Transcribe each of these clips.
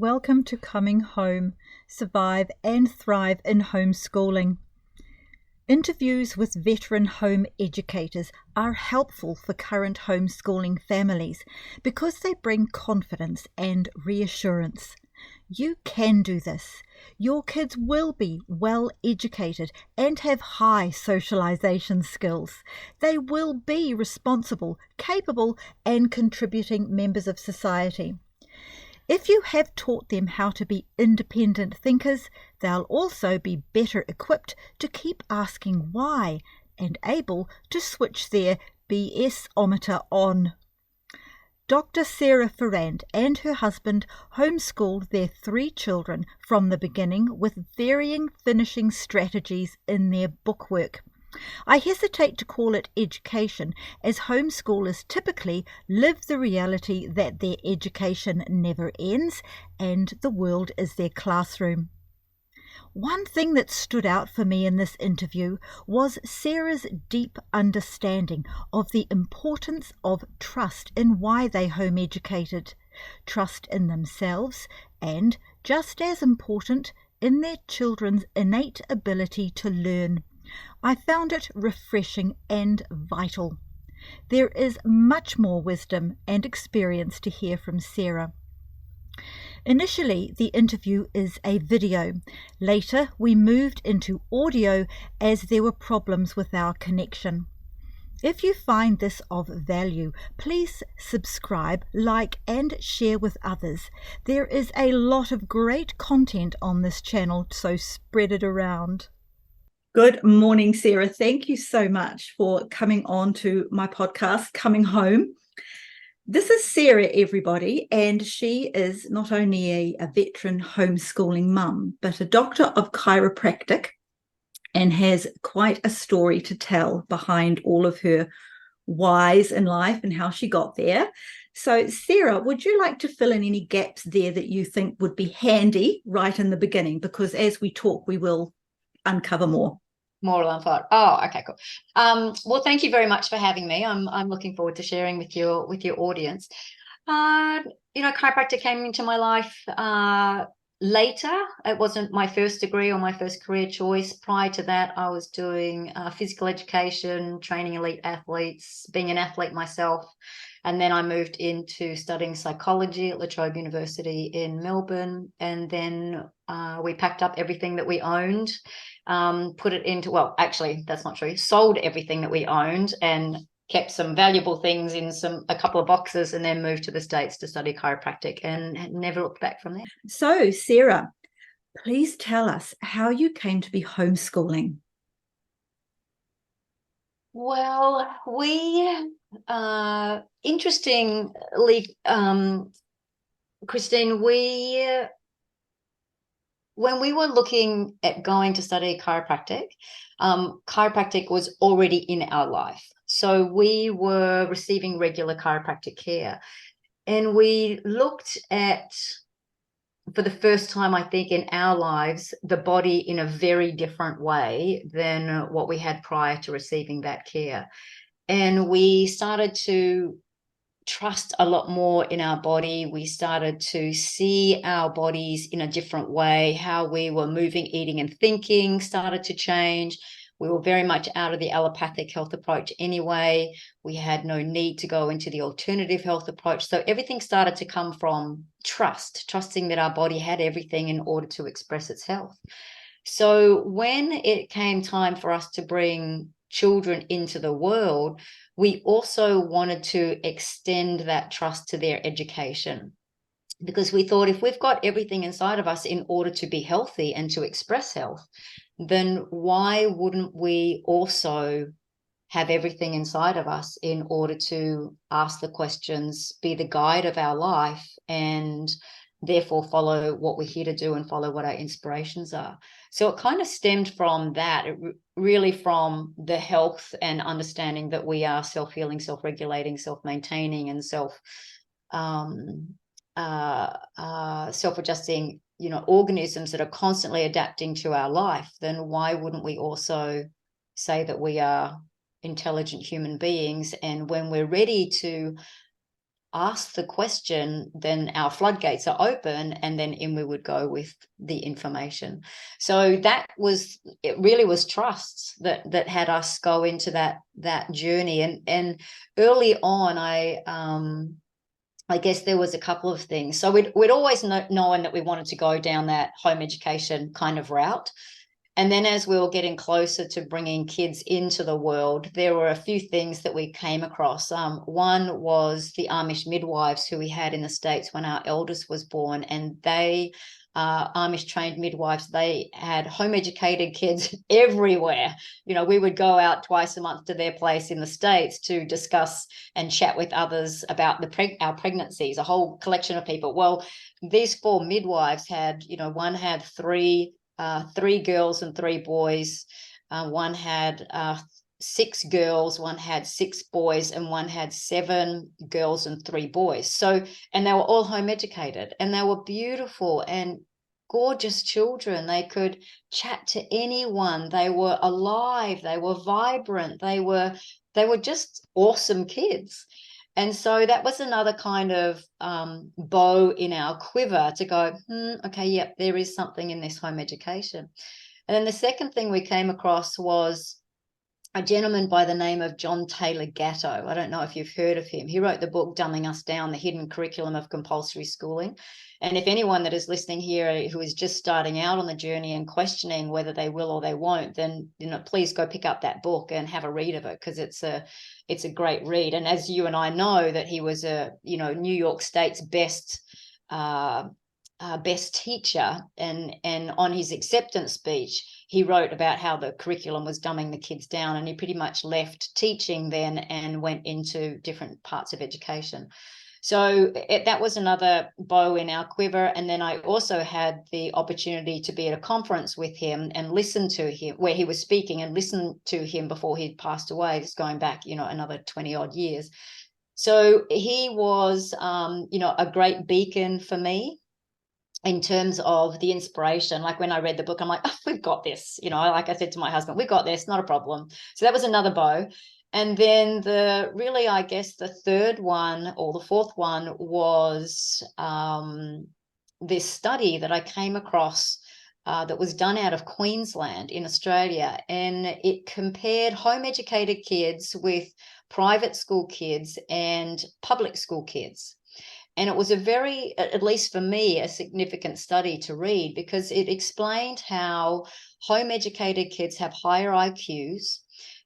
Welcome to Coming Home, Survive and Thrive in Homeschooling. Interviews with veteran home educators are helpful for current homeschooling families because they bring confidence and reassurance. You can do this. Your kids will be well educated and have high socialization skills. They will be responsible, capable, and contributing members of society. If you have taught them how to be independent thinkers, they'll also be better equipped to keep asking why and able to switch their BS-ometer on. Dr. Sarah Farrant and her husband homeschooled their 3 children from the beginning with varying finishing strategies in their bookwork. I hesitate to call it education, as homeschoolers typically live the reality that their education never ends and the world is their classroom. One thing that stood out for me in this interview was Sarah's deep understanding of the importance of trust in why they home educated, trust in themselves, and, just as important, in their children's innate ability to learn. I found it refreshing and vital. There is much more wisdom and experience to hear from Sarah. Initially, the interview is a video. Later, we moved into audio as there were problems with our connection. If you find this of value, please subscribe, like, and share with others. There is a lot of great content on this channel, so spread it around. Good morning, Sarah. Thank you so much for coming on to my podcast, Coming Home. This is Sarah, everybody, and she is not only a veteran homeschooling mum, but a doctor of chiropractic and has quite a story to tell behind all of her whys in life and how she got there. So, Sarah, would you like to fill in any gaps there that you think would be handy right in the beginning? Because as we talk, we will uncover more. Moral and thought. Oh, okay, cool. Well, thank you very much for having me. I'm looking forward to sharing with your audience. Chiropractic came into my life later. It wasn't my first degree or my first career choice. Prior to that, I was doing physical education, training elite athletes, being an athlete myself. And then I moved into studying psychology at La Trobe University in Melbourne. And then we packed up everything that we owned, put it into, well, actually, that's not true, sold everything that we owned and kept some valuable things in a couple of boxes, and then moved to the States to study chiropractic and never looked back from there. So, Sarah, please tell us how you came to be homeschooling. Well, we, interestingly, Christine, when we were looking at going to study chiropractic, chiropractic was already in our life. So we were receiving regular chiropractic care. And we looked at, for the first time, I think, in our lives, the body in a very different way than what we had prior to receiving that care. And we started to trust a lot more in our body. We started to see our bodies in a different way. How we were moving, eating, and thinking started to change. We were very much out of the allopathic health approach anyway. We had no need to go into the alternative health approach. So everything started to come from trusting that our body had everything in order to express its health. So when it came time for us to bring children into the world, we also wanted to extend that trust to their education, because we thought if we've got everything inside of us in order to be healthy and to express health, then why wouldn't we also have everything inside of us in order to ask the questions, be the guide of our life, and therefore follow what we're here to do and follow what our inspirations are. So it kind of stemmed from that, really from the health and understanding that we are self-healing, self-regulating, self-maintaining, and self-adjusting, organisms that are constantly adapting to our life. Then why wouldn't we also say that we are intelligent human beings? And when we're ready to ask the question, then our floodgates are open, and then in we would go with the information. So it really was trusts that had us go into that journey. And early on, I guess there was a couple of things. So we'd always known that we wanted to go down that home education kind of route. And then as we were getting closer to bringing kids into the world, there were a few things that we came across. One was the Amish midwives who we had in the States when our eldest was born, and they Amish trained midwives. They had home educated kids everywhere. We would go out twice a month to their place in the States to discuss and chat with others about our pregnancies, a whole collection of people. Well, these 4 midwives had, one had three girls and 3 boys. One had 6 girls, one had 6 boys, and one had 7 girls and 3 boys. So, and they were all home educated, and they were beautiful and gorgeous children. They could chat to anyone. They were alive. They were vibrant. They were just awesome kids. And so that was another kind of bow in our quiver to go, okay, yep, there is something in this home education. And then the second thing we came across was a gentleman by the name of John Taylor Gatto. I don't know if you've heard of him. He wrote the book Dumbing Us Down, The Hidden Curriculum of Compulsory Schooling. And if anyone that is listening here who is just starting out on the journey and questioning whether they will or they won't, then please go pick up that book and have a read of it, because it's a great read. And as you and I know, that he was a New York State's best teacher, and on his acceptance speech he wrote about how the curriculum was dumbing the kids down, and he pretty much left teaching then and went into different parts of education. So that was another bow in our quiver. And then I also had the opportunity to be at a conference with him and listen to him where he was speaking, and listen to him before he passed away. It's going back, another 20 odd years. So he was, a great beacon for me in terms of the inspiration. Like when I read the book, I'm like, oh, we've got this. Like I said to my husband, we've got this, not a problem. So that was another bow. And then I guess the third one or the fourth one was this study that I came across that was done out of Queensland in Australia. And it compared home educated kids with private school kids and public school kids. And it was a very, at least for me, a significant study to read, because it explained how home educated kids have higher IQs.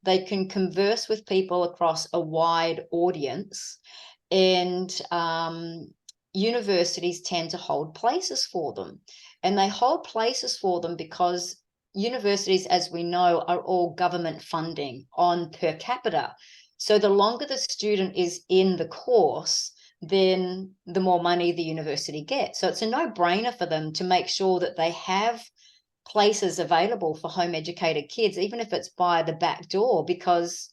They can converse with people across a wide audience, and universities tend to hold places for them. And they hold places for them because universities, as we know, are all government funding on per capita. So the longer the student is in the course, then the more money the university gets. So it's a no-brainer for them to make sure that they have places available for home educated kids, even if it's by the back door, because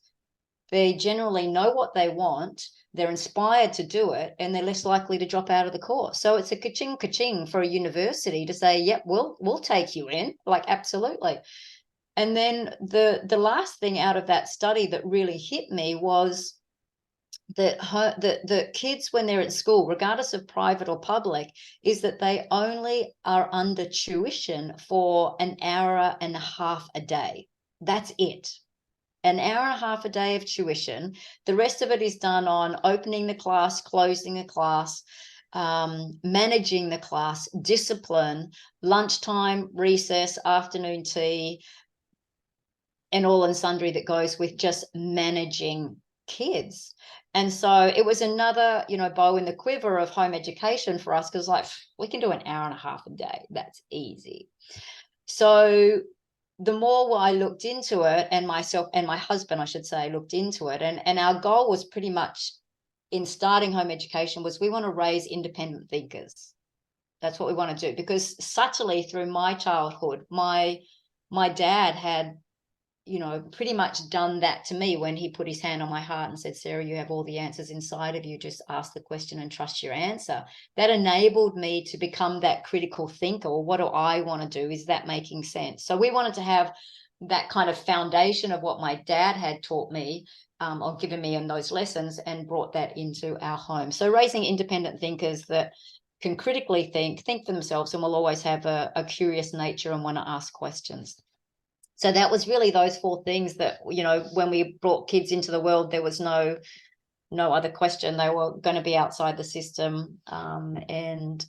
they generally know what they want, they're inspired to do it, and they're less likely to drop out of the course. So it's a ka-ching for a university to say, yep, we'll take you in, like, absolutely. And then the last thing out of that study that really hit me was that the kids, when they're at school, regardless of private or public, is that they only are under tuition for an hour and a half a day. That's it. An hour and a half a day of tuition. The rest of it is done on opening the class, closing the class, managing the class, discipline, lunchtime, recess, afternoon tea, and all and sundry that goes with just managing kids. And so it was another, bow in the quiver of home education for us, because like, we can do an hour and a half a day. That's easy. So the more I looked into it, and myself and my husband, I should say, looked into it, and our goal was pretty much in starting home education was we want to raise independent thinkers. That's what we want to do, because subtly through my childhood, my dad had pretty much done that to me when he put his hand on my heart and said, Sarah, you have all the answers inside of you. Just ask the question and trust your answer. That enabled me to become that critical thinker. Well, what do I want to do? Is that making sense? So we wanted to have that kind of foundation of what my dad had taught me, or given me in those lessons, and brought that into our home. So raising independent thinkers that can critically think for themselves, and will always have a curious nature and want to ask questions. So that was really those 4 things that, when we brought kids into the world, there was no other question. They were going to be outside the system. And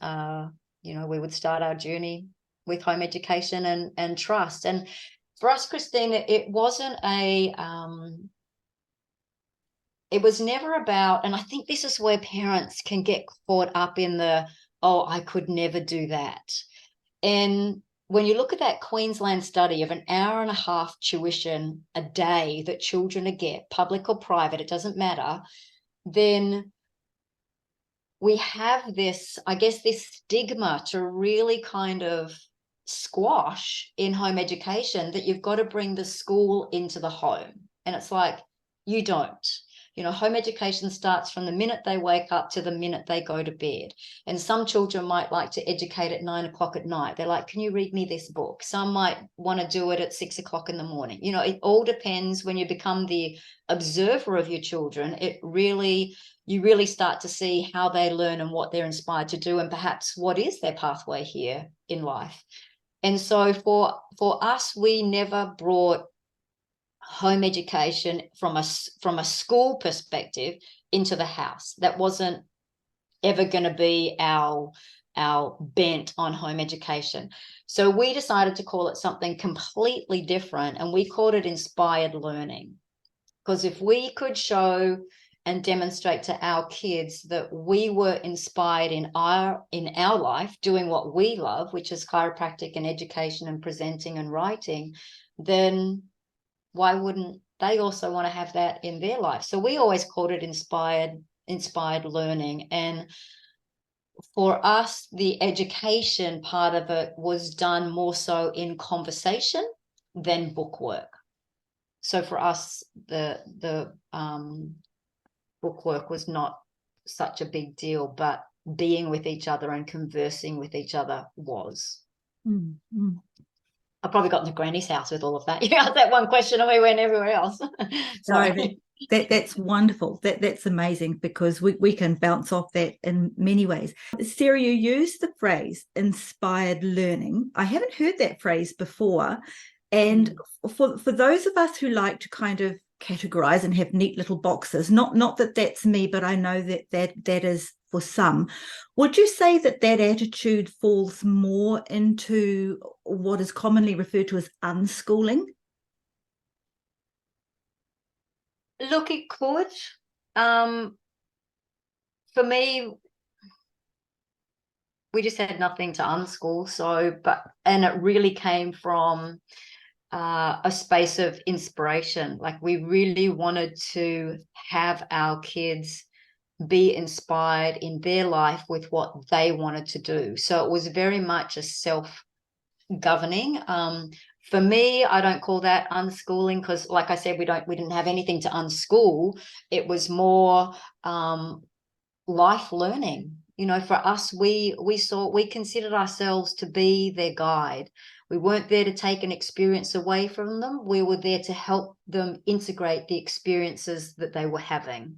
we would start our journey with home education and trust. And for us, Christine, it wasn't it was never about, and I think this is where parents can get caught up in I could never do that. And when you look at that Queensland study of an hour and a half tuition a day that children get, public or private, it doesn't matter, then we have this stigma to really kind of squash in home education, that you've got to bring the school into the home. And it's like, you don't. Home education starts from the minute they wake up to the minute they go to bed. And some children might like to educate at 9 o'clock at night. They're like, can you read me this book? Some might want to do it at 6 o'clock in the morning. It all depends. When you become the observer of your children, you really start to see how they learn and what they're inspired to do, and perhaps what is their pathway here in life. And so for us, we never brought home education from a school perspective into the house. That wasn't ever going to be our bent on home education. So we decided to call it something completely different, and we called it inspired learning. Because if we could show and demonstrate to our kids that we were inspired in our life doing what we love, which is chiropractic and education and presenting and writing, then why wouldn't they also want to have that in their life? So we always called it inspired learning. And for us, the education part of it was done more so in conversation than bookwork. So for us, the bookwork was not such a big deal, but being with each other and conversing with each other was. Mm-hmm. I probably got into Granny's house with all of that. You asked that one question and we went everywhere else. Sorry. No, that's wonderful. That's amazing, because we can bounce off that in many ways. Sarah, you used the phrase inspired learning. I haven't heard that phrase before. And for those of us who like to kind of categorize and have neat little boxes, not that that's me, but I know that is for some, would you say that attitude falls more into what is commonly referred to as unschooling? Look, it could. For me, we just had nothing to unschool. And it really came from a space of inspiration. Like, we really wanted to have our kids be inspired in their life with what they wanted to do. So it was very much a self-governing. For me, I don't call that unschooling, because, like I said, we didn't have anything to unschool. It was more life learning. For us, we considered ourselves to be their guide. We weren't there to take an experience away from them. We were there to help them integrate the experiences that they were having.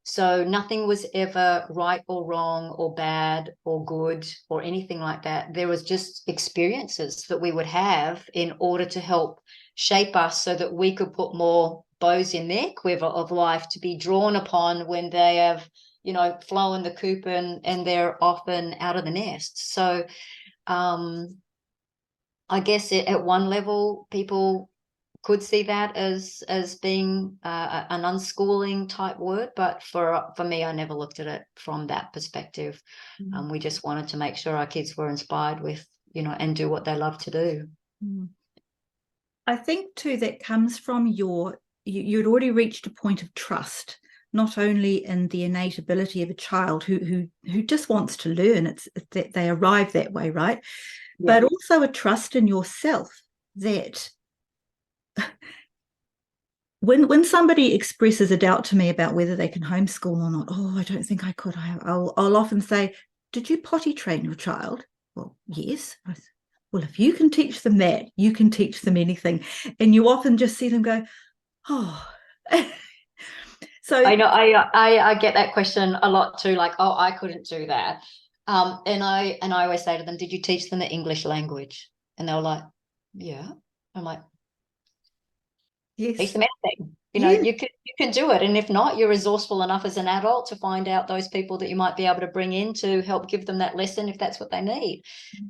So nothing was ever right or wrong or bad or good or anything like that. There was just experiences that we would have in order to help shape us so that we could put more bows in their quiver of life to be drawn upon when they have, flown the coop and they're off and out of the nest. So I guess at one level, people could see that as being an unschooling type word, but for me, I never looked at it from that perspective. We just wanted to make sure our kids were inspired with, and do what they love to do. I think too that comes from you'd already reached a point of trust, not only in the innate ability of a child who just wants to learn. It's that they arrive that way, right? Yeah. But also a trust in yourself that when somebody expresses a doubt to me about whether they can homeschool or not, I don't think I could. I'll often say, did you potty train your child? Well, yes. Well, if you can teach them that, you can teach them anything. And you often just see them go, So I know I get that question a lot too, like, oh, I couldn't do that. And I always say to them, did you teach them the English language? And they were like, yeah. I'm like, teach yes, them anything. yeah, You can do it. And if not, you're resourceful enough as an adult to find out those people that you might be able to bring in to help give them that lesson if that's what they need.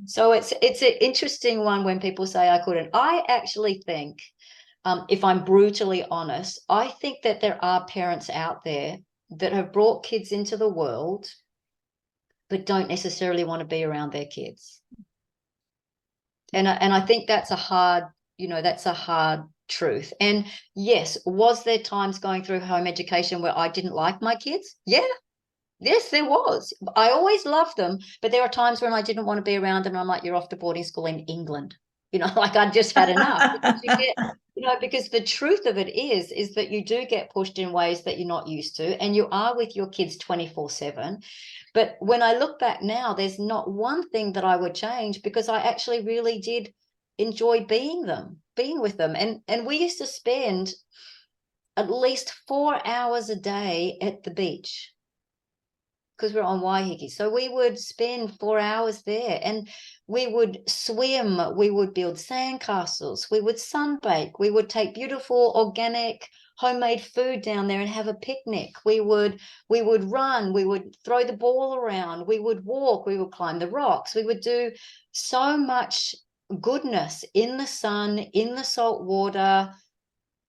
So it's an interesting one when people say I couldn't. I actually think, if I'm brutally honest, I think that there are parents out there that have brought kids into the world but don't necessarily want to be around their kids. And I think that's a hard, that's a hard truth. And yes, was there times going through home education where I didn't like my kids? Yeah. Yes, there was. I always loved them, but there are times when I didn't want to be around them. And I'm like, you're off to boarding school in England. Like I just had enough. Because you get, because the truth of it is that you do get pushed in ways that you're not used to, and you are with your kids 24/7. But when I look back now, there's not one thing that I would change, because I actually really did enjoy being with them. And we used to spend at least 4 hours a day at the beach, because we're on Waiheke. So we would spend 4 hours there, and we would swim, we would build sandcastles, we would sunbake, we would take beautiful organic homemade food down there and have a picnic. We would run, we would throw the ball around, we would walk, we would climb the rocks, we would do so much goodness in the sun, in the salt water,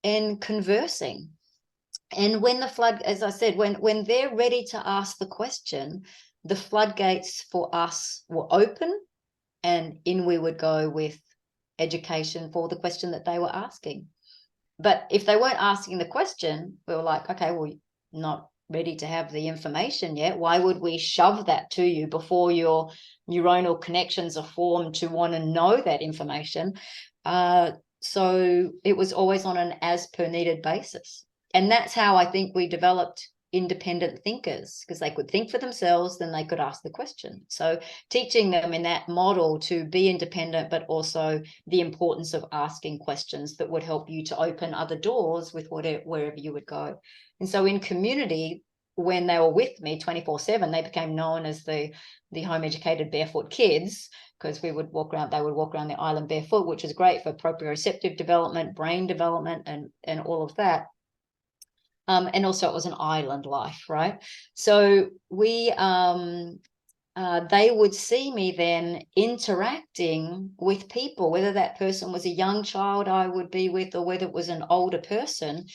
and conversing. And when the flood, as I said, when they're ready to ask the question, the floodgates for us were open, and in we would go with education for the question that they were asking. But if they weren't asking the question, we were like, okay, well, not ready to have the information yet. Why would we shove that to you before your neuronal connections are formed to want to know that information? So it was always on an as per needed basis. And that's how I think we developed independent thinkers, because they could think for themselves, then they could ask the question. So teaching them in that model to be independent, but also the importance of asking questions that would help you to open other doors with wherever you would go. And so in community, when they were with me 24/7, they became known as the home educated barefoot kids, because they would walk around the island barefoot, which is great for proprioceptive development, brain development, and all of that. And also it was an island life, right? So they would see me then interacting with people, whether that person was a young child I would be with, or whether it was an older person.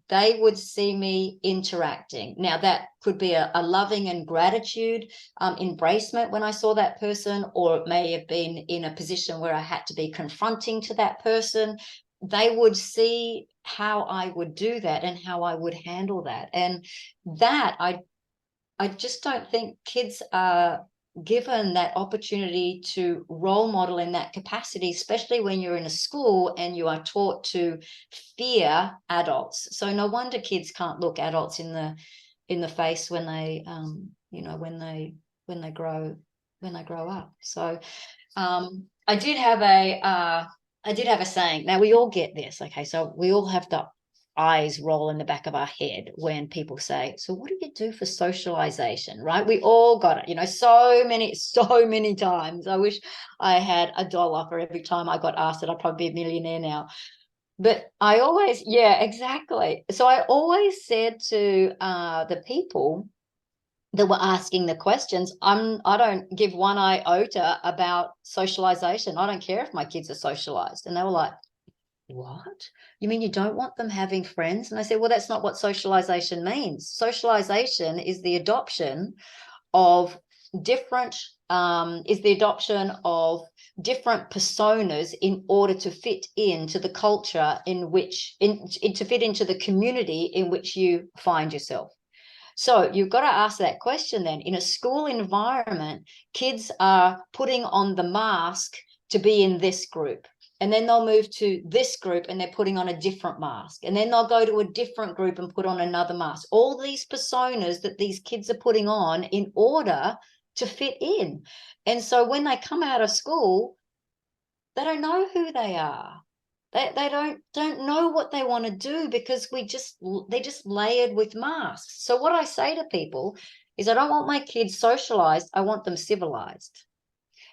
They would see me interacting. Now, that could be a loving and gratitude embracement when I saw that person, or it may have been in a position where I had to be confronting to that person. They would see how I would do that and how I would handle that. And that I just don't think kids are given that opportunity to role model in that capacity, especially when you're in a school and you are taught to fear adults. So no wonder kids can't look adults in the face when they when they grow up. So I did have a saying. Now, we all get this, okay? So we all have the eyes roll in the back of our head when people say, so what do you do for socialization, right? We all got it, so many times. I wish I had $1 for every time I got asked it. I'd probably be a millionaire now. But I always, yeah, exactly. So I always said to the people that were asking the questions, I don't give one iota about socialization. I don't care if my kids are socialized. And they were like, what? You mean you don't want them having friends? And I said, well, that's not what socialization means. Socialization is the adoption of different personas in order to fit into the culture to fit into the community in which you find yourself. So you've got to ask that question then. In a school environment, kids are putting on the mask to be in this group. And then they'll move to this group and they're putting on a different mask. And then they'll go to a different group and put on another mask. All these personas that these kids are putting on in order to fit in. And so when they come out of school, they don't know who they are. They don't know what they want to do because they just layered with masks. So what I say to people is I don't want my kids socialized, I want them civilized.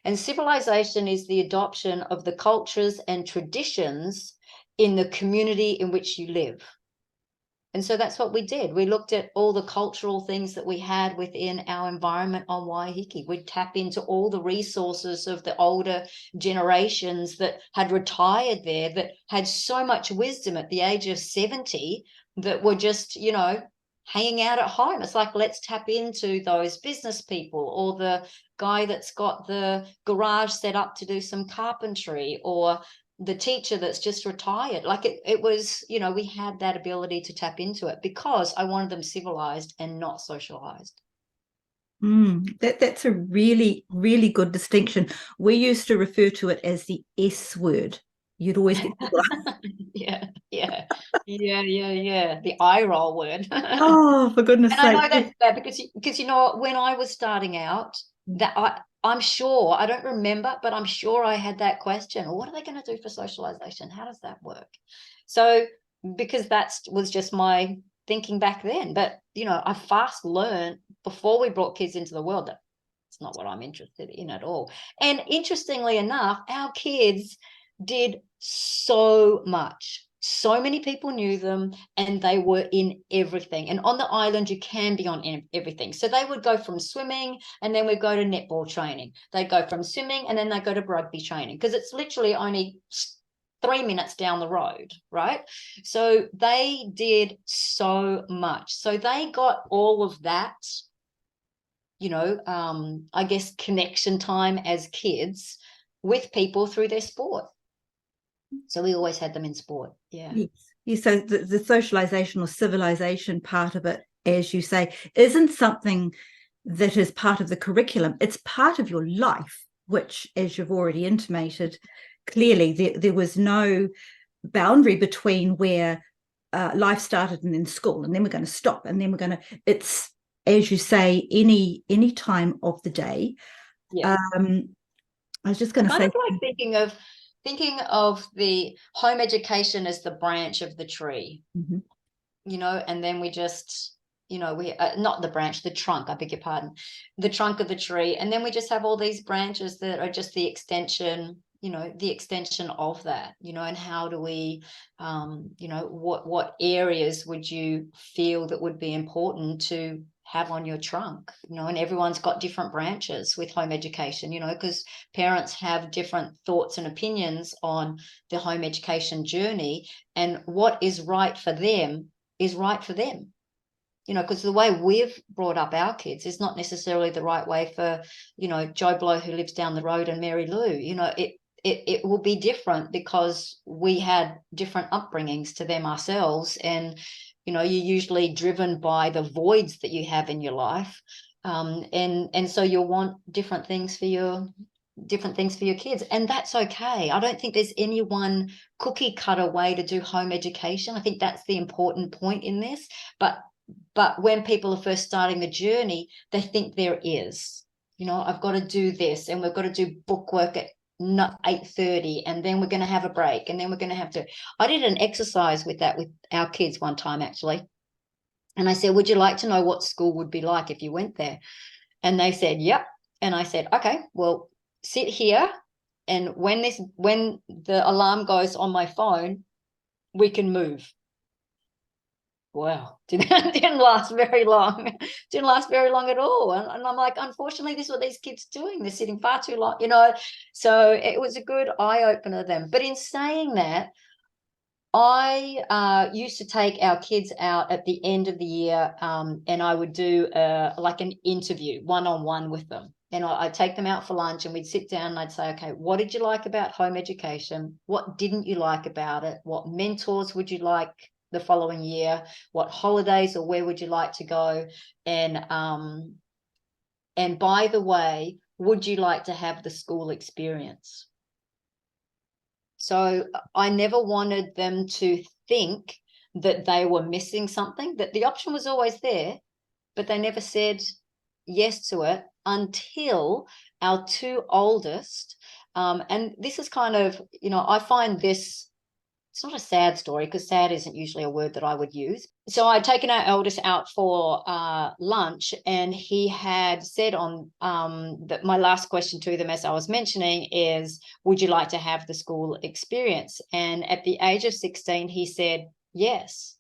And civilization is the adoption of the cultures and traditions in the community in which you live. And so that's what we did. We looked at all the cultural things that we had within our environment on Waiheke. We'd tap into all the resources of the older generations that had retired there, that had so much wisdom at the age of 70, that were just, hanging out at home. It's like, let's tap into those business people, or the guy that's got the garage set up to do some carpentry, or the teacher that's just retired. Like it was, we had that ability to tap into it because I wanted them civilized and not socialized. That's a really, really good distinction. We used to refer to it as the S word. You'd always get people. Yeah. The eye roll word. Oh, for goodness And I sake. know that's bad because when I was starting out, that I'm sure, I don't remember, but I'm sure I had that question. Well, what are they going to do for socialization? How does that work? So because that was just my thinking back then. But I fast learned before we brought kids into the world that it's not what I'm interested in at all. And interestingly enough, our kids did so much. So many people knew them, and they were in everything. And on the island, you can be on everything. So they would go from swimming, and then we'd go to netball training. They'd go from swimming, and then they'd go to rugby training, because it's literally only 3 minutes down the road, right? So they did so much. So they got all of that, I guess, connection time as kids with people through their sport. So we always had them in sport. Yeah. Yes. So the socialization or civilization part of it, as you say, isn't something that is part of the curriculum. It's part of your life, which, as you've already intimated, clearly there was no boundary between where life started and then school, and then we're going to stop, and then it's, as you say, any time of the day. Yeah. I was just going to say, kind of like thinking of the home education as the branch of the tree, and then we just, we not the branch, the trunk, I beg your pardon, the trunk of the tree. And then we just have all these branches that are just the extension, the extension of that, and how do we, what areas would you feel that would be important to have on your trunk, and everyone's got different branches with home education, because parents have different thoughts and opinions on the home education journey, and what is right for them is right for them, because the way we've brought up our kids is not necessarily the right way for, Joe Blow who lives down the road and Mary Lou. It will be different because we had different upbringings to them ourselves, and you're usually driven by the voids that you have in your life, and so you'll want different things for your kids, and that's okay. I don't think there's any one cookie cutter way to do home education. I think that's the important point in this. But when people are first starting the journey, they think there is, I've got to do this, and we've got to do bookwork at not 8:30, and then we're going to have a break, and then we're going to have to. I did an exercise with our kids one time, actually, and I said, would you like to know what school would be like if you went there? And they said, yep. And I said, okay, well, sit here, and when the alarm goes on my phone, we can move. Wow, didn't last very long. Didn't last very long at all. And I'm like, unfortunately, this is what these kids are doing. They're sitting far too long, So it was a good eye opener to them. But in saying that, I used to take our kids out at the end of the year, and I would do like an interview one-on-one with them. And I'd take them out for lunch, and we'd sit down, and I'd say, okay, what did you like about home education? What didn't you like about it? What mentors would you like the following year? What holidays or where would you like to go? And by the way, would you like to have the school experience? So I never wanted them to think that they were missing something, that the option was always there, but they never said yes to it until our two oldest. And this is kind of, I find this it's not a sad story because sad isn't usually a word that I would use. So I'd taken our eldest out for lunch, and he had said on that my last question to them, as I was mentioning, is, would you like to have the school experience? And at the age of 16, he said yes.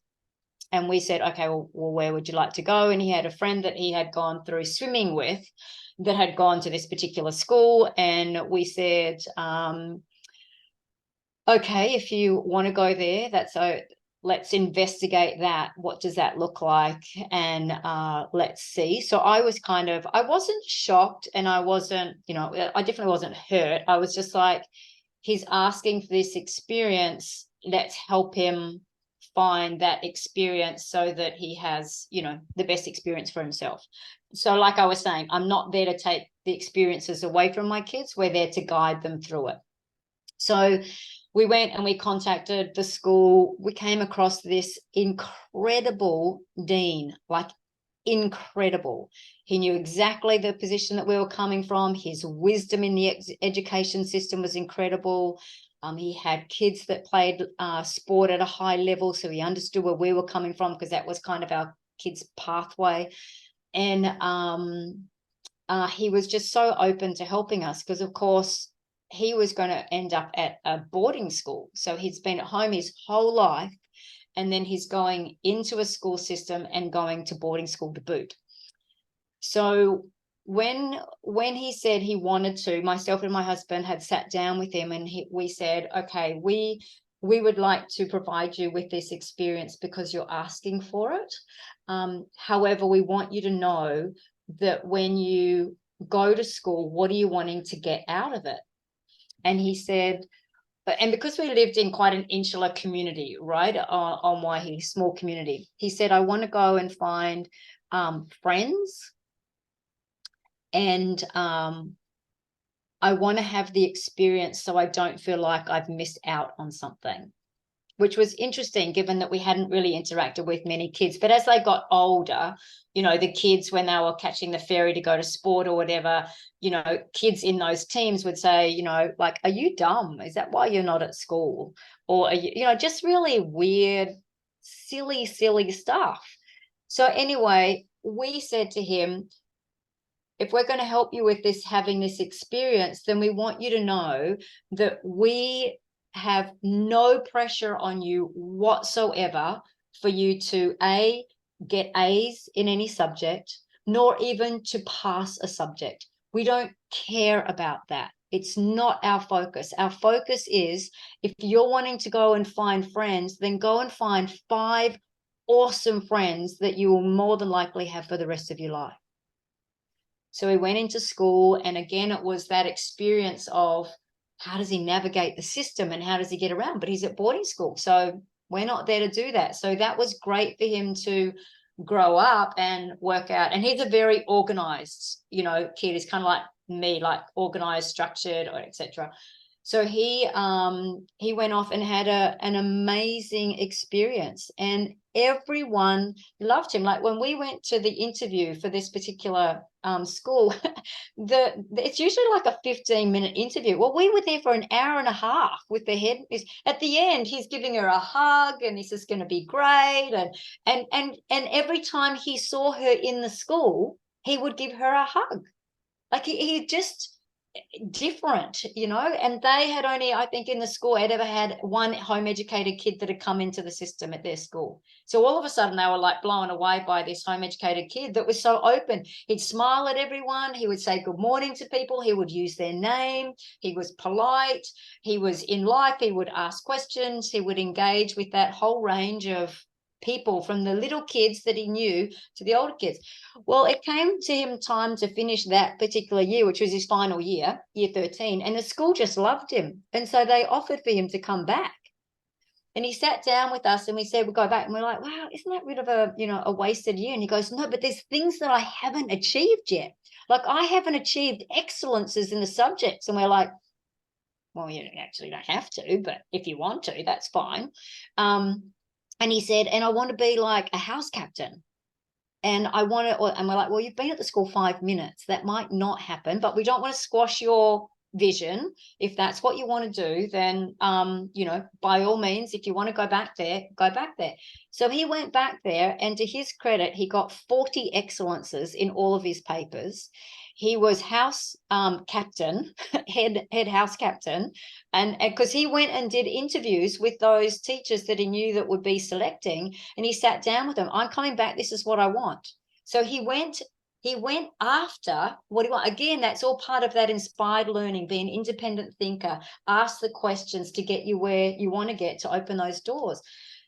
And we said, okay, well, where would you like to go? And he had a friend that he had gone through swimming with that had gone to this particular school. And we said, okay, if you want to go there, let's investigate that. What does that look like? And let's see. So I wasn't shocked, and I wasn't, I definitely wasn't hurt. I was just like, he's asking for this experience. Let's help him find that experience so that he has, the best experience for himself. So like I was saying, I'm not there to take the experiences away from my kids. We're there to guide them through it. So we went and we contacted the school. We came across this incredible dean, like incredible. He knew exactly the position that we were coming from. His wisdom in the education system was incredible. He had kids that played sport at a high level, so he understood where we were coming from, because that was kind of our kids' pathway. And he was just so open to helping us, because, of course, he was going to end up at a boarding school. So he's been at home his whole life, and then he's going into a school system and going to boarding school to boot. So when he said he wanted to, myself and my husband had sat down with him, and we said, okay, we would like to provide you with this experience because you're asking for it. However, we want you to know that when you go to school, what are you wanting to get out of it? And he said, and because we lived in quite an insular community, right, on Waihi, small community, he said, I want to go and find friends, and I want to have the experience so I don't feel like I've missed out on something, which was interesting given that we hadn't really interacted with many kids. But as they got older, the kids, when they were catching the ferry to go to sport or whatever, kids in those teams would say, like, are you dumb? Is that why you're not at school? Or, are you, just really weird, silly stuff. So anyway, we said to him, if we're going to help you with this, having this experience, then we want you to know that we have no pressure on you whatsoever for you to get A's in any subject, nor even to pass a subject. We don't care about that. It's not our focus. Our focus is, if you're wanting to go and find friends, then go and find 5 awesome friends that you will more than likely have for the rest of your life. So he went into school, and again, it was that experience of how does he navigate the system and how does he get around? But he's at boarding school, so we're not there to do that. So that was great for him to grow up and work out. And he's a very organized, kid. He's kind of like me, like organized, structured, or etc. So he went off and had an amazing experience, and everyone loved him. Like when we went to the interview for this particular school, it's usually like a 15-minute interview. Well, we were there for an hour and a half with the head. At the end, he's giving her a hug, and this is going to be great. And every time he saw her in the school, he would give her a hug. Like he just different, and they had only, I think, in the school had ever had one home educated kid that had come into the system at their school. So all of a sudden they were like blown away by this home educated kid that was so open. He'd smile at everyone, he would say good morning to people, he would use their name, he was polite, he was in life, he would ask questions, he would engage with that whole range of people, from the little kids that he knew to the older kids. Well, it came to him time to finish that particular year, which was his final year, year 13, and the school just loved him. And so they offered for him to come back. And he sat down with us and we said, we'll go back. And we're like, wow, isn't that a bit of a wasted year? And he goes, no, but there's things that I haven't achieved yet. Like I haven't achieved excellences in the subjects. And we're like, well, you actually don't have to, but if you want to, that's fine. And he said, and I want to be like a house captain. And I want to, and we're like, well, you've been at the school 5 minutes. That might not happen, but we don't want to squash your vision. If that's what you want to do, then by all means, if you want to go back there, go back there. So he went back there, and to his credit, he got 40 excellences in all of his papers. He was house captain, head house captain, and because he went and did interviews with those teachers that he knew that would be selecting, and he sat down with them. I'm coming back. This is what I want. So he went after what he wanted. Again, that's all part of that inspired learning, be an independent thinker, ask the questions to get you where you want to get, to open those doors.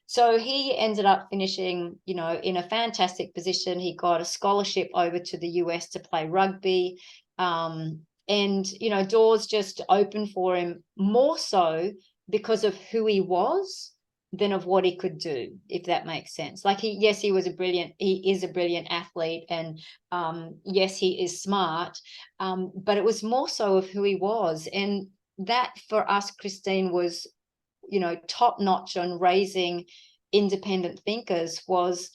So he ended up finishing, in a fantastic position. He got a scholarship over to the US to play rugby. And, doors just opened for him, more so because of who he was than of what he could do, if that makes sense. Like he is a brilliant athlete, and yes, he is smart, but it was more so of who he was. And that for us, Christine, was top notch on raising independent thinkers, was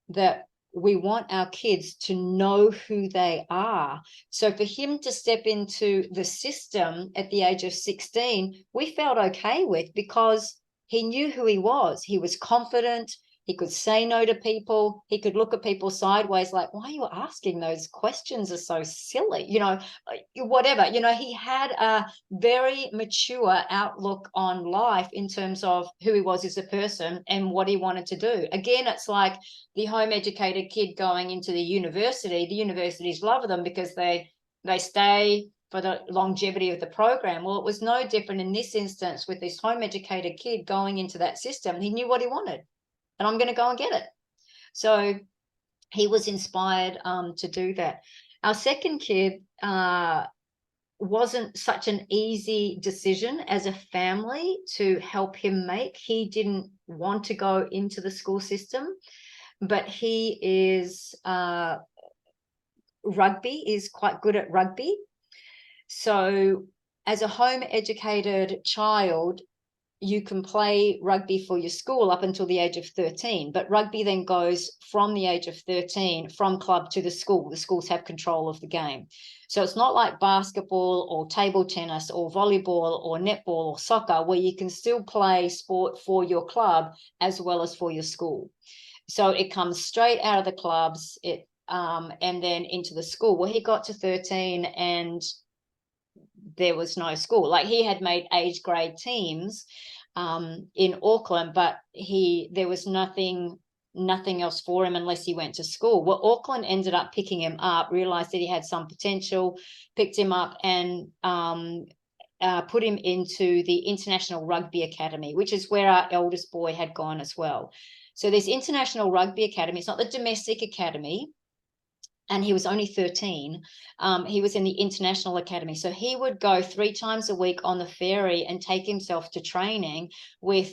that we want our kids to know who they are. So for him to step into the system at the age of 16, we felt okay with, because he knew who he was. He was confident. He could say no to people. He could look at people sideways like, why are you asking those questions? Are so silly, whatever. He had a very mature outlook on life in terms of who he was as a person and what he wanted to do. Again, it's like the home educated kid going into the university. The universities love them because they stay for the longevity of the program. Well, it was no different in this instance with this home educated kid going into that system. He knew what he wanted, and I'm going to go and get it. So he was inspired to do that. Our second kid wasn't such an easy decision as a family to help him make. He didn't want to go into the school system, but he is quite good at rugby. So as a home educated child, you can play rugby for your school up until the age of 13, but rugby then goes from the age of 13 from club to the school. The schools have control of the game. So it's not like basketball or table tennis or volleyball or netball or soccer, where you can still play sport for your club as well as for your school. So it comes straight out of the clubs, and then into the school. Well, he got to 13 and there was no school. Like, he had made age grade teams in Auckland, but there was nothing else for him unless he went to school. Well, Auckland ended up picking him up, realized that he had some potential, picked him up, and put him into the International Rugby Academy, which is where our eldest boy had gone as well. So this International Rugby Academy, it's not the domestic academy, and he was only 13. He was in the International Academy. So he would go 3 times a week on the ferry and take himself to training with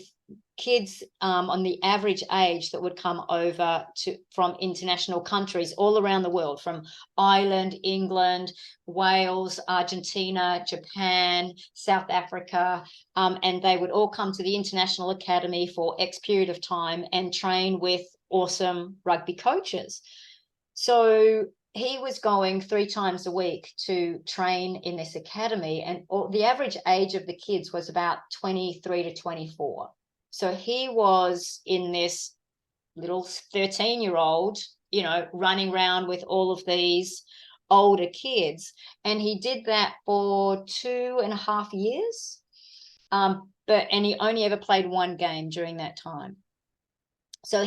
kids on the average age that would come over from international countries all around the world, from Ireland, England, Wales, Argentina, Japan, South Africa, and they would all come to the International Academy for X period of time and train with awesome rugby coaches. So he was going 3 times a week to train in this academy, and the average age of the kids was about 23 to 24. So he was in this little 13-year-old, running around with all of these older kids. And he did that for 2.5 years. And he only ever played 1 game during that time. So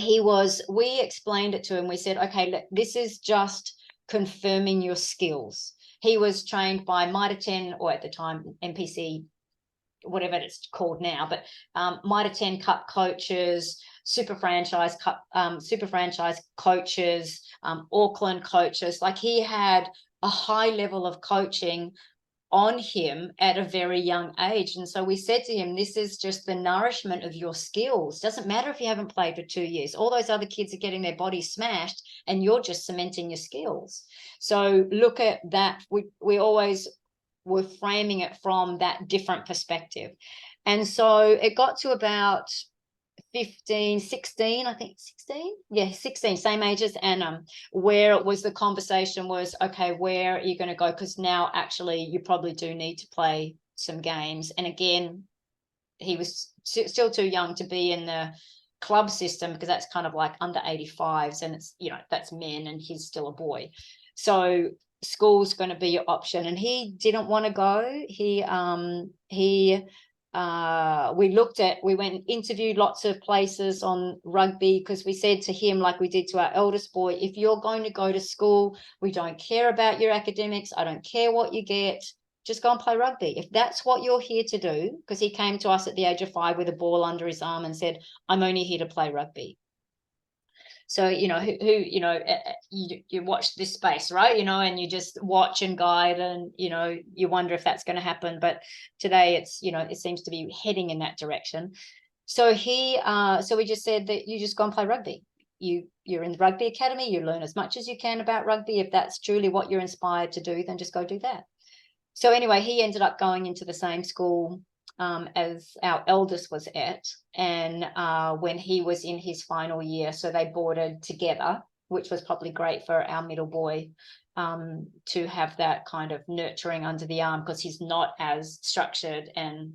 we explained it to him. We said, okay, this is just confirming your skills. He was trained by Mitre 10, or at the time, NPC, whatever it's called now, but Mitre 10 Cup coaches, Super Franchise coaches, Auckland coaches. Like, he had a high level of coaching on him at a very young age. And so we said to him, this is just the nourishment of your skills. Doesn't matter if you haven't played for 2 years. All those other kids are getting their bodies smashed, and you're just cementing your skills. So look at that. We always were framing it from that different perspective. And so it got to about 15, 16, I think 16. Yeah, 16, same ages. And where it was, the conversation was, okay, where are you going to go? Because now actually you probably do need to play some games. And again, he was still too young to be in the club system, because that's kind of like under 85s, and it's, you know, that's men, and he's still a boy. So school's going to be your option, and he didn't want to go. We went and interviewed lots of places on rugby, because we said to him, like we did to our eldest boy, if you're going to go to school, we don't care about your academics, I don't care what you get, just go and play rugby. If that's what you're here to do, because he came to us at the age of 5 with a ball under his arm and said, I'm only here to play rugby. So, you know, you watch this space, right? You know, and you just watch and guide, and, you know, you wonder if that's going to happen. But today it's, you know, it seems to be heading in that direction. So we just said that you just go and play rugby. You're in the rugby academy, you learn as much as you can about rugby. If that's truly what you're inspired to do, then just go do that. So anyway, he ended up going into the same school as our eldest was at, and when he was in his final year, so they boarded together, which was probably great for our middle boy to have that kind of nurturing under the arm, because he's not as structured and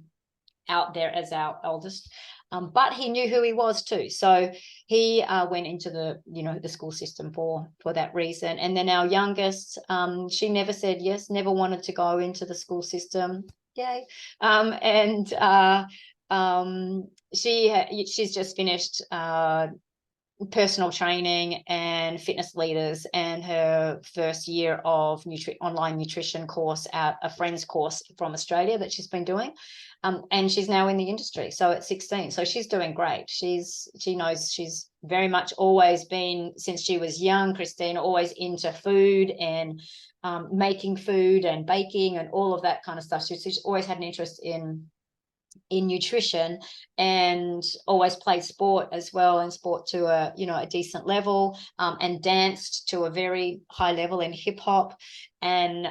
out there as our eldest. But he knew who he was too. So he went into the school system for that reason. And then our youngest, she never said yes, never wanted to go into the school system. Yay. She's just finished personal training and fitness leaders, and her first year of online nutrition course at a friend's course from Australia that she's been doing. And she's now in the industry. So at 16, so she's doing great. She knows, she's very much always been, since she was young, Christine, always into food and making food and baking and all of that kind of stuff. She's always had an interest in nutrition, and always played sport as well, and sport to a decent level, and danced to a very high level in hip hop, and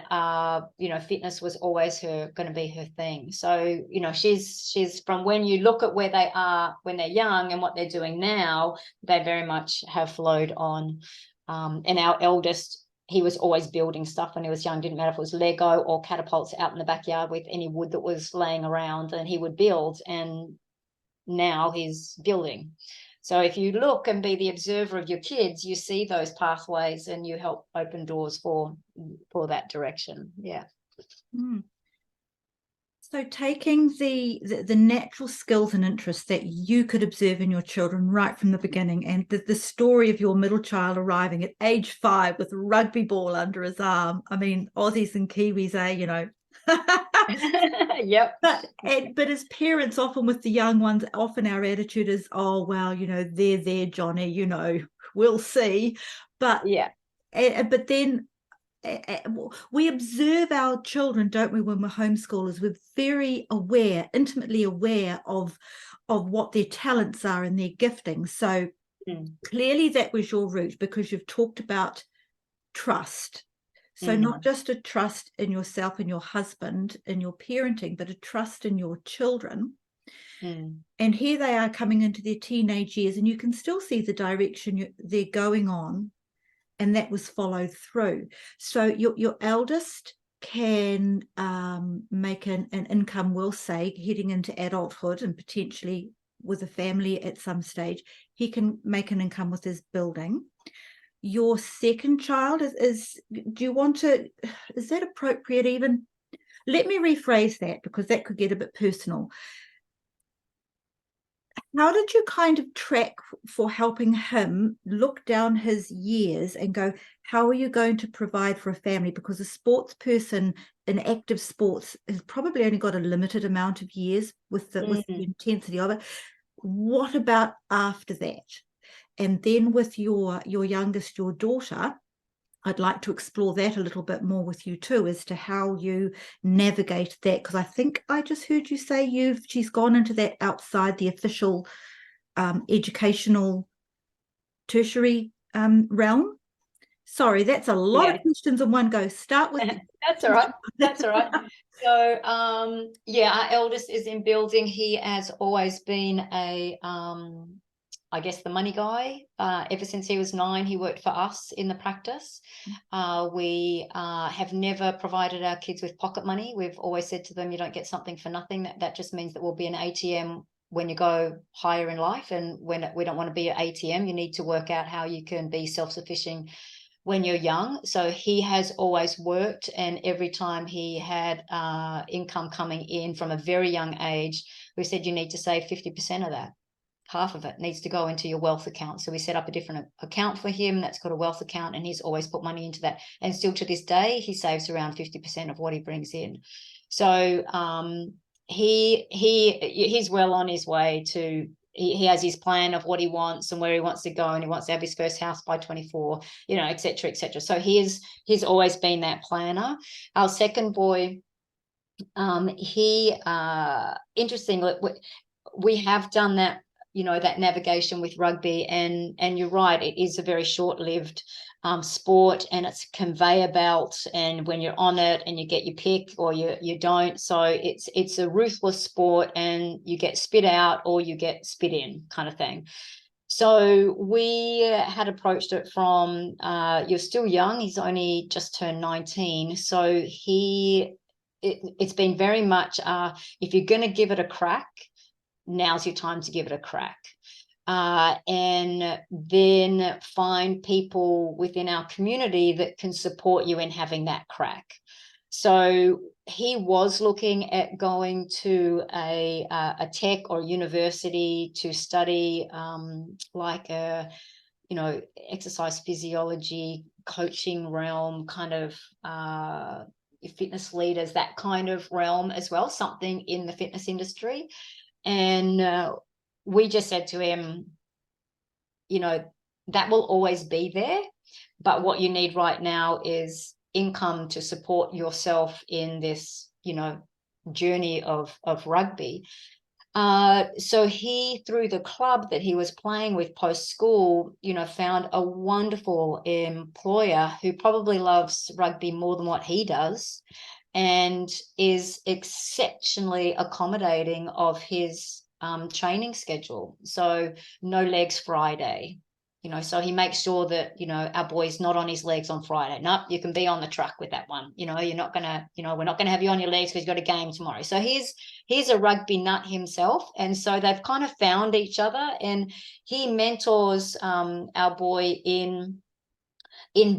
fitness was always going to be her thing. So she's from, when you look at where they are when they're young and what they're doing now, they very much have flowed on. And our eldest, he was always building stuff when he was young. Didn't matter if it was Lego or catapults out in the backyard with any wood that was laying around, and he would build. And now he's building. So if you look and be the observer of your kids, you see those pathways, and you help open doors for that direction. Yeah. Mm. So taking the natural skills and interests that you could observe in your children right from the beginning, and the story of your middle child arriving at age 5 with a rugby ball under his arm. I mean, Aussies and Kiwis, Yep. But as parents, often with the young ones, often our attitude is, oh, well, they're there, Johnny, we'll see. But yeah. But then we observe our children, don't we, when we're homeschoolers? We're very aware, intimately aware of what their talents are and their gifting. So clearly that was your route, because you've talked about trust. So not just a trust in yourself and your husband in your parenting, but a trust in your children. And here they are coming into their teenage years, and you can still see the direction they're going on. And that was followed through. So your eldest can make an income, we'll say, heading into adulthood and potentially with a family at some stage. He can make an income with his building. Your second child is that appropriate even? Let me rephrase that, because that could get a bit personal. How did you kind of track for helping him look down his years and go, how are you going to provide for a family? Because a sports person in active sports has probably only got a limited amount of years with the intensity of it. What about after that? And then with your youngest, your daughter, I'd like to explore that a little bit more with you too, as to how you navigate that, because I think I just heard you say she's gone into that outside the official educational tertiary realm. Sorry, that's a lot Yeah. of questions in one go. Start with That's all right. That's all right. So, yeah, our eldest is in building. He has always been a, I guess, the money guy. Ever since he was 9, he worked for us in the practice. We have never provided our kids with pocket money. We've always said to them, you don't get something for nothing. That just means that we'll be an ATM when you go higher in life. And when we don't want to be an ATM, you need to work out how you can be self-sufficient when you're young. So he has always worked, and every time he had income coming in from a very young age, we said you need to save 50% of that. Half of it needs to go into your wealth account. So we set up a different account for him that's got a wealth account, and he's always put money into that. And still to this day, he saves around 50% of what he brings in. So he's well on his way to, he has his plan of what he wants and where he wants to go, and he wants to have his first house by 24, you know, etc., etc. So he's always been that planner. Our second boy, he interestingly, we have done that, you know, that navigation with rugby, and you're right, it is a very short-lived sport, and it's conveyor belt, and when you're on it and you get your pick or you don't, so it's a ruthless sport, and you get spit out or you get spit in kind of thing. So we had approached it from, you're still young, he's only just turned 19, so it's been very much, if you're going to give it a crack, now's your time to give it a crack. And then find people within our community that can support you in having that crack. So he was looking at going to a tech or university to study like a, you know, exercise physiology, coaching realm, kind of fitness leaders, that kind of realm as well, something in the fitness industry. And we just said to him, you know, that will always be there, but what you need right now is income to support yourself in this, you know, journey of rugby. So he, through the club that he was playing with post school, you know, found a wonderful employer who probably loves rugby more than what he does, and is exceptionally accommodating of his training schedule. So no legs Friday, you know, so he makes sure that, you know, our boy's not on his legs on Friday. No, you can be on the truck with that one. You know, you're not going to, you know, we're not going to have you on your legs because you've got a game tomorrow. So he's a rugby nut himself. And so they've kind of found each other, and he mentors our boy in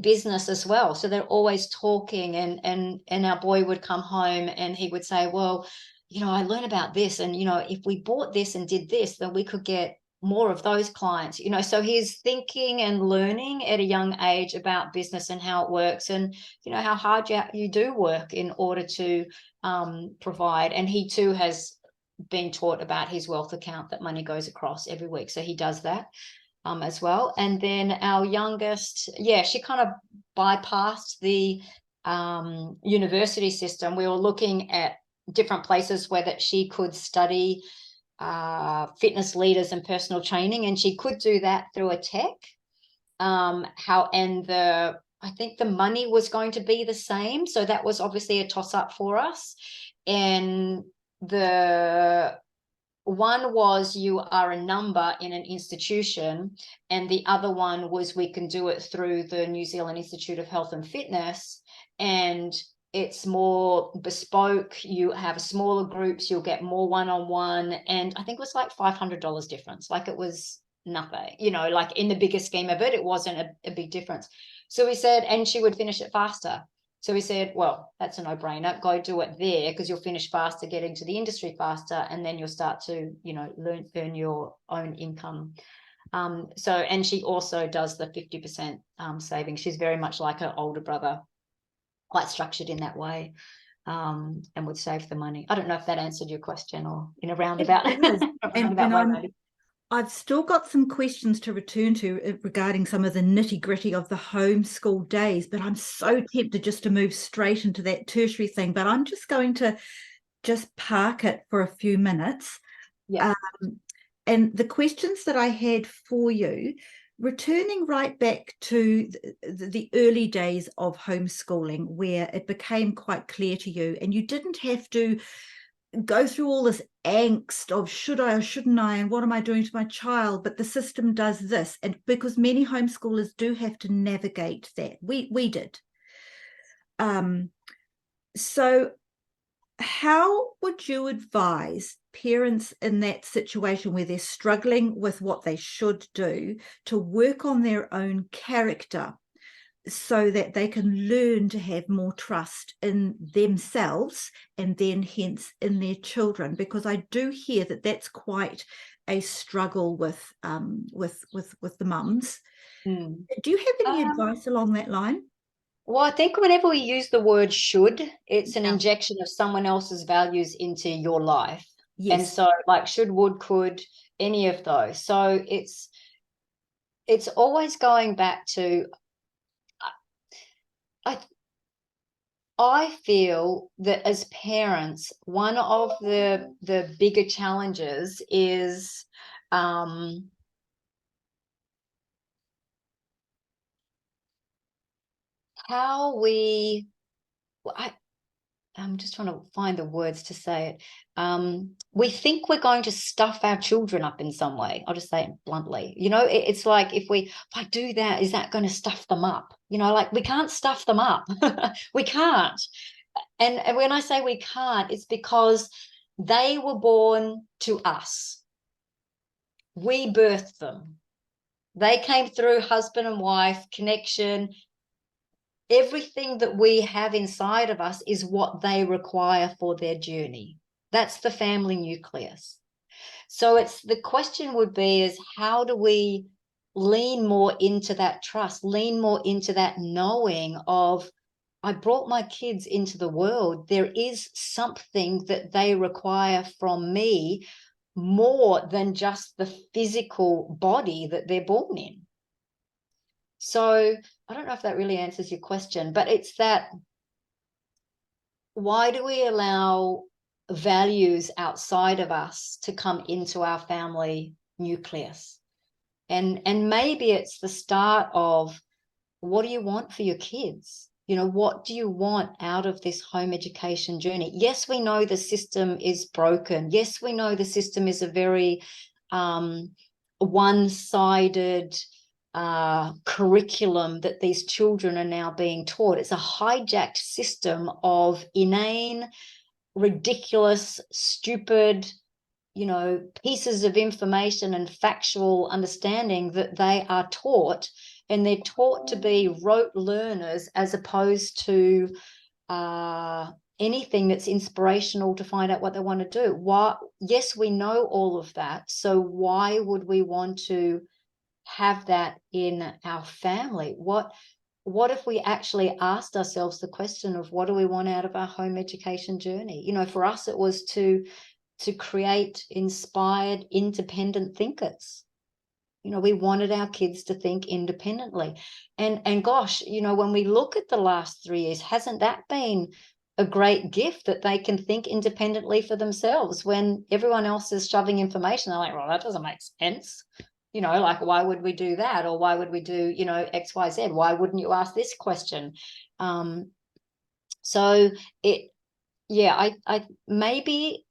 business as well. So they're always talking, and our boy would come home and he would say, well, you know, I learned about this, and, you know, if we bought this and did this, then we could get more of those clients, you know. So he's thinking and learning at a young age about business and how it works, and, you know, how hard you do work in order to provide. And he too has been taught about his wealth account, that money goes across every week. So he does that as well. And then our youngest, yeah, she kind of bypassed the university system. We were looking at different places where that she could study fitness leaders and personal training, and she could do that through a tech. I think the money was going to be the same, so that was obviously a toss-up for us. And the one was you are a number in an institution, and the other one was we can do it through the New Zealand Institute of Health and Fitness, and it's more bespoke. You have smaller groups, you'll get more one-on-one, and I think it was like $500 difference. Like, it was nothing, you know, like in the bigger scheme of it, it wasn't a big difference. So we said, and she would finish it faster. So we said, well, that's a no-brainer. Go do it there, because you'll finish faster, get into the industry faster, and then you'll start to, you know, earn your own income. And she also does the 50% saving. She's very much like her older brother, quite structured in that way, and would save the money. I don't know if that answered your question, or in a roundabout, I've still got some questions to return to regarding some of the nitty-gritty of the homeschool days, but I'm so tempted just to move straight into that tertiary thing. But I'm just going to just park it for a few minutes. Yeah. And the questions that I had for you returning right back to the early days of homeschooling, where it became quite clear to you and you didn't have to go through all this angst of should I or shouldn't I, and what am I doing to my child, but the system does this. And because many homeschoolers do have to navigate that, we did. So how would you advise parents in that situation where they're struggling with what they should do to work on their own character so that they can learn to have more trust in themselves and then hence in their children? Because I do hear that that's quite a struggle with the mums. Mm. Do you have any advice along that line? Well, I think whenever we use the word should, it's an Yeah. injection of someone else's values into your life. And Yes. so like should, would, could, any of those. So it's always going back to, I feel that as parents, one of the bigger challenges is how we, I'm just trying to find the words to say it. We think we're going to stuff our children up in some way. I'll just say it bluntly. It's like if I do that, is that going to stuff them up? Like we can't stuff them up. We can't. And when I say we can't, it's because they were born to us. We birthed them. They came through husband and wife connection. Everything that we have inside of us is what they require for their journey. That's the family nucleus. So the question would be is how do we lean more into that trust, lean more into that knowing of, I brought my kids into the world. There is something that they require from me more than just the physical body that they're born in. So I don't know if that really answers your question, but it's that, why do we allow values outside of us to come into our family nucleus? And maybe it's the start of, what do you want for your kids? What do you want out of this home education journey? Yes, we know the system is broken. Yes, we know the system is a very one-sided curriculum that these children are now being taught. It's a hijacked system of inane, ridiculous, stupid, pieces of information and factual understanding that they are taught, and they're taught to be rote learners as opposed to anything that's inspirational to find out what they want to do. Yes, we know all of that. So why would we want to have that in our family? What if we actually asked ourselves the question of, what do we want out of our home education journey? For us, it was to create inspired, independent thinkers. We wanted our kids to think independently. And gosh, when we look at the last 3 years, hasn't that been a great gift, that they can think independently for themselves when everyone else is shoving information? They're like, well, that doesn't make sense. Like, why would we do that? Or why would we do, X, Y, Z? Why wouldn't you ask this question? So I maybe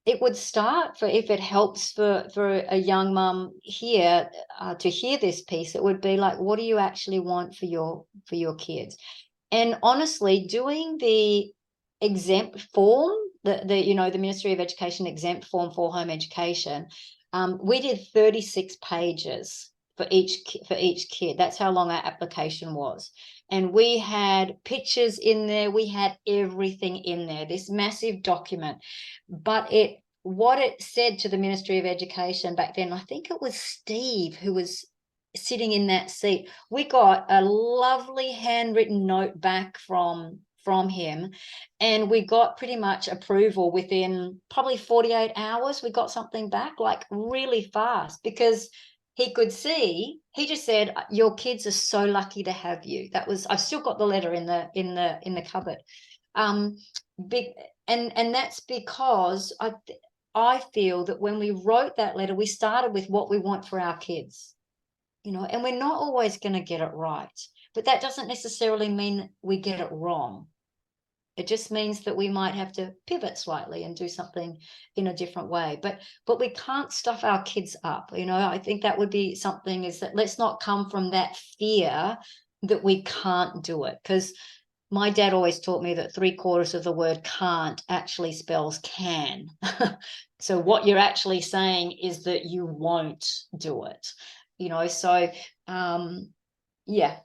it would start, if it helps for a young mum here to hear this piece, it would be like, what do you actually want for your kids? And honestly, doing the exempt form, the Ministry of Education exempt form for home education, we did 36 pages for each kid. That's how long our application was. And we had pictures in there. We had everything in there, this massive document. But what it said to the Ministry of Education back then, I think it was Steve who was sitting in that seat. We got a lovely handwritten note back from him, and we got pretty much approval within probably 48 hours. We got something back, like really fast, because he could see, he just said, your kids are so lucky to have you. I've still got the letter in the cupboard. And that's because I feel that when we wrote that letter, we started with what we want for our kids. and we're not always going to get it right, but that doesn't necessarily mean we get it wrong. It just means that we might have to pivot slightly and do something in a different way. But we can't stuff our kids up. I think that would be something, is that let's not come from that fear that we can't do it. Because my dad always taught me that 3/4 of the word can't actually spells can. So what you're actually saying is that you won't do it. So yeah,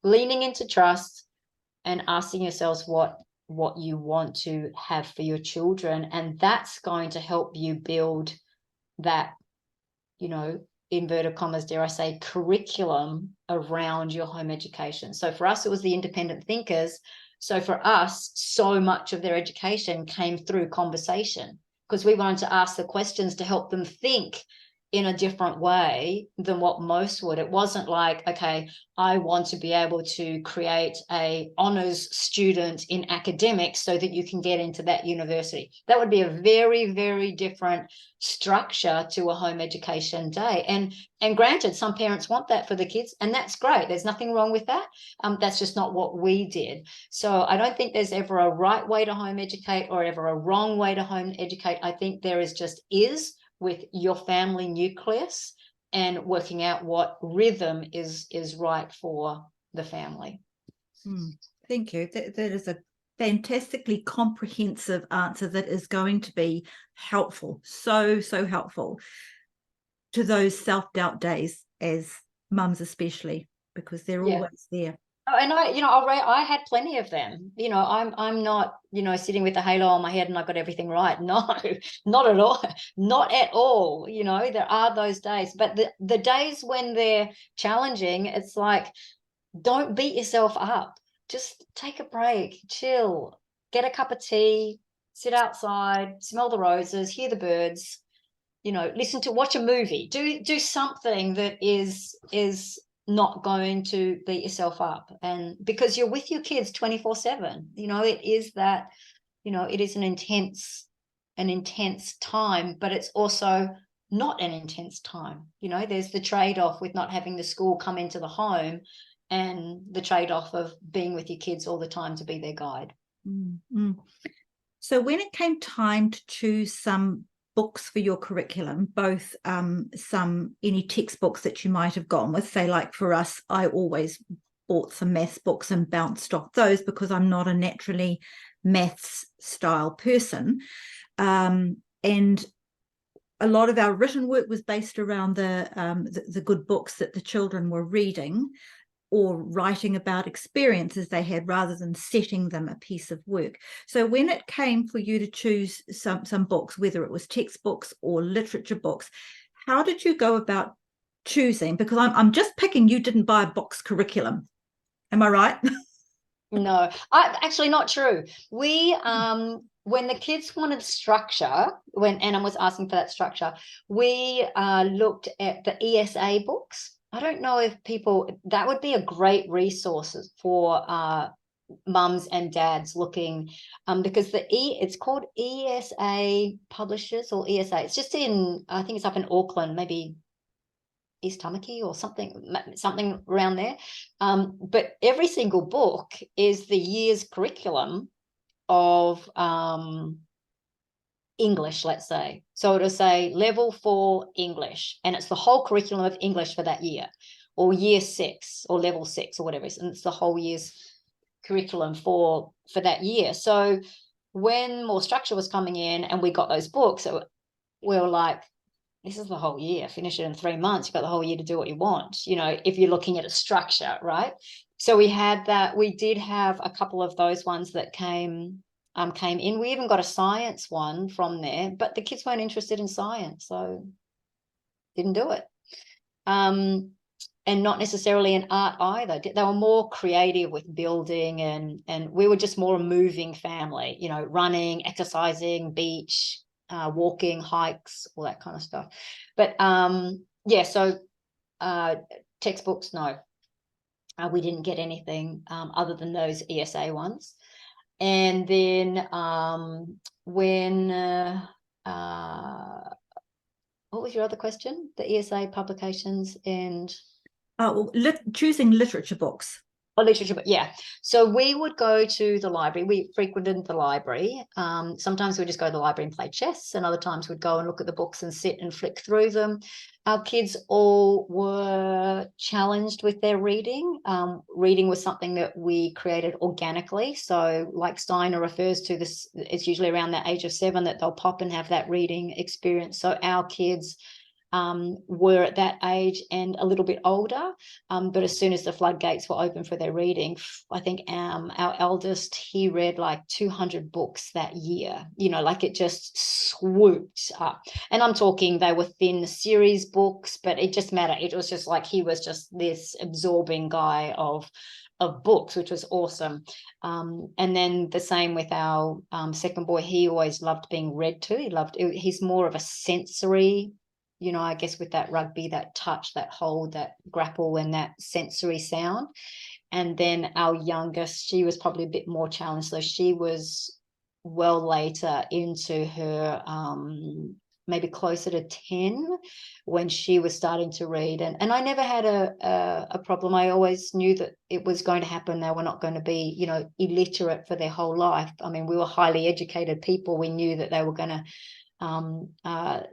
leaning into trust and asking yourselves what you want to have for your children, and that's going to help you build that, inverted commas, dare I say, curriculum around your home education. So for us, it was the independent thinkers. So for us, so much of their education came through conversation, because we wanted to ask the questions to help them think in a different way than what most would. It wasn't like, okay, I want to be able to create a honours student in academics so that you can get into that university. That would be a very, very different structure to a home education day. And granted, some parents want that for the kids, and that's great. There's nothing wrong with that. That's just not what we did. So I don't think there's ever a right way to home educate or ever a wrong way to home educate. I think there is with your family nucleus and working out what rhythm is right for the family. Thank you. That is a fantastically comprehensive answer that is going to be helpful, so helpful to those self-doubt days, as mums especially, because they're always there. Oh, and I had plenty of them. I'm not, sitting with a halo on my head and I got everything right. No, not at all. Not at all. There are those days, but the days when they're challenging, it's like, don't beat yourself up. Just take a break, chill, get a cup of tea, sit outside, smell the roses, hear the birds, watch a movie, do something that is not going to beat yourself up. And because you're with your kids 24/7, it is that, it is an intense time, but it's also not an intense time. There's the trade-off with not having the school come into the home, and the trade-off of being with your kids all the time to be their guide. Mm-hmm. So when it came time to choose some books for your curriculum, both any textbooks that you might have gone with, say, like for us, I always bought some maths books and bounced off those because I'm not a naturally maths style person. And a lot of our written work was based around the good books that the children were reading or writing about experiences they had, rather than setting them a piece of work. So when it came for you to choose some books, whether it was textbooks or literature books, how did you go about choosing? Because I'm just picking, you didn't buy a box curriculum. Am I right? No, actually not true. We when the kids wanted structure, when Anna was asking for that structure, we looked at the ESA books. I don't know if that would be a great resource for mums and dads looking, because it's called ESA Publishers or ESA. It's just I think it's up in Auckland, maybe East Tamaki or something around there. But every single book is the year's curriculum of English, let's say. So it'll say level 4 English, and it's the whole curriculum of English for that year, or year 6 or level 6 or whatever it is, and it's the whole year's curriculum for that year. So when more structure was coming in and we got those books, we were like, this is the whole year. Finish it in 3 months. You've got the whole year to do what you want, if you're looking at a structure, right? So we had that. We did have a couple of those ones that came in. We even got a science one from there, but the kids weren't interested in science, so didn't do it. And not necessarily in art either. They were more creative with building, and we were just more a moving family, running, exercising, beach, walking, hikes, all that kind of stuff. But so textbooks, no, we didn't get anything other than those ESA ones. And then when what was your other question? The ESA publications and Choosing literature books. Oh, literature, but yeah. So we would go to the library. We frequented the library. Sometimes we'd just go to the library and play chess, and other times we'd go and look at the books and sit and flick through them. Our kids all were challenged with their reading. Reading was something that we created organically. So, like Steiner refers to this, it's usually around the age of 7 that they'll pop and have that reading experience. So our kids were at that age and a little bit older. But as soon as the floodgates were open for their reading, I think our eldest, he read like 200 books that year, like it just swooped up. And I'm talking, they were thin series books, but it just mattered. It was just like he was just this absorbing guy of books, which was awesome. And then the same with our second boy. He always loved being read to. He's more of a sensory, I guess, with that rugby, that touch, that hold, that grapple, and that sensory sound. And then our youngest, she was probably a bit more challenged. So she was well later into her maybe closer to 10 when she was starting to read. And I never had a problem. I always knew that it was going to happen. They were not going to be, illiterate for their whole life. I mean, we were highly educated people. We knew that they were going to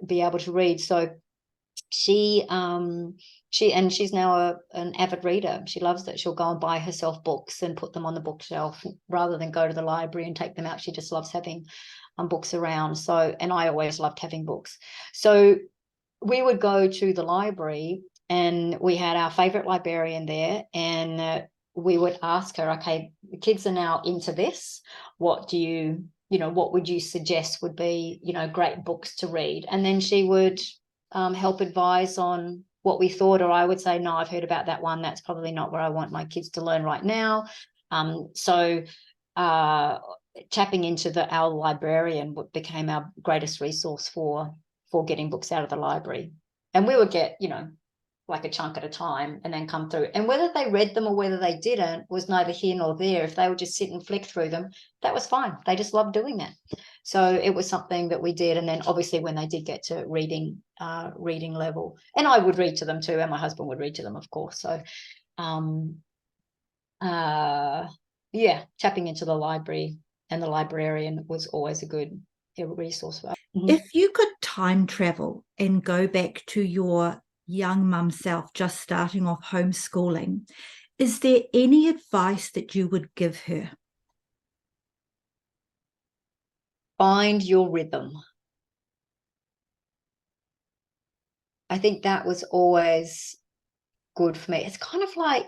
be able to read. So she's now an avid reader. She loves that. She'll go and buy herself books and put them on the bookshelf rather than go to the library and take them out. She just loves having books around. So, and I always loved having books. So we would go to the library and we had our favorite librarian there, and we would ask her, okay, the kids are now into this. What would you suggest would be, great books to read? And then she would help advise on what we thought, or I would say, no, I've heard about that one. That's probably not where I want my kids to learn right now. So tapping into our librarian became our greatest resource for getting books out of the library. And we would get, like a chunk at a time and then come through. And whether they read them or whether they didn't was neither here nor there. If they would just sit and flick through them, that was fine. They just loved doing that. So it was something that we did. And then obviously when they did get to reading level, and I would read to them too, and my husband would read to them, of course. So tapping into the library and the librarian was always a good resource for us. If you could time travel and go back to your young mum self just starting off homeschooling, is there any advice that you would give her? Find your rhythm. I think that was always good for me. It's kind of like,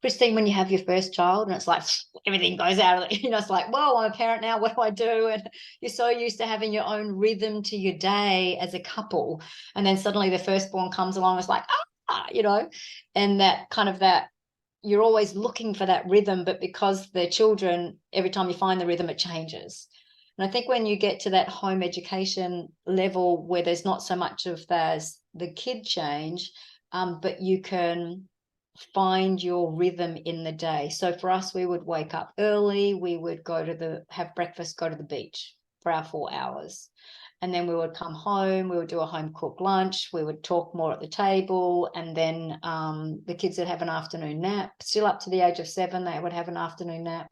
Christine, when you have your first child and it's like everything goes out of it, it's like, well, I'm a parent now, what do I do? And you're so used to having your own rhythm to your day as a couple, and then suddenly the firstborn comes along, it's like, and that kind of that you're always looking for that rhythm, but because they're children, every time you find the rhythm, it changes. And I think when you get to that home education level where there's not so much of the kid change, but you can find your rhythm in the day. So for us, we would wake up early, we would have breakfast, go to the beach for our 4 hours. And then we would come home, we would do a home cooked lunch, we would talk more at the table, and then the kids would have an afternoon nap. Still up to the age of 7, they would have an afternoon nap.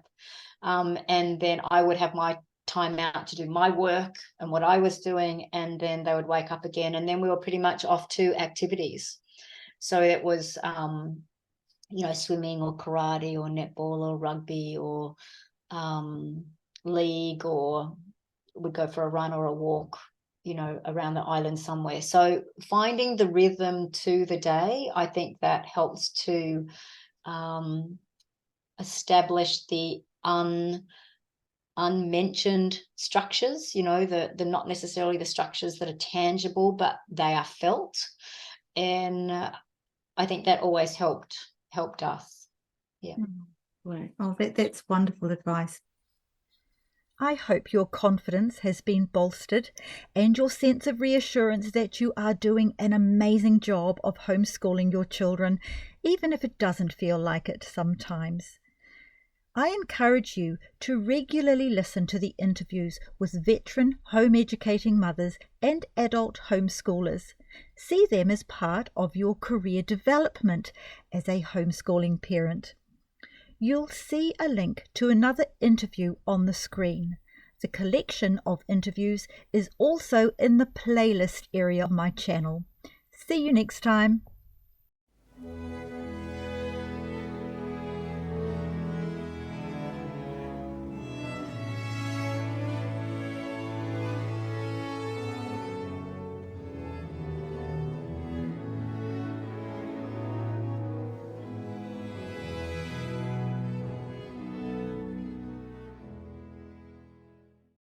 And then I would have my time out to do my work and what I was doing, and then they would wake up again, and then we were pretty much off to activities. So it was, swimming or karate or netball or rugby or league, or we'd go for a run or a walk, around the island somewhere. So finding the rhythm to the day, I think that helps to establish the unmentioned structures, the not necessarily the structures that are tangible, but they are felt. And I think that always helped us. Yeah. Right. Oh, that's wonderful advice. I hope your confidence has been bolstered and your sense of reassurance that you are doing an amazing job of homeschooling your children, even if it doesn't feel like it sometimes. I encourage you to regularly listen to the interviews with veteran home educating mothers and adult homeschoolers. See them as part of your career development as a homeschooling parent. You'll see a link to another interview on the screen. The collection of interviews is also in the playlist area of my channel. See you next time.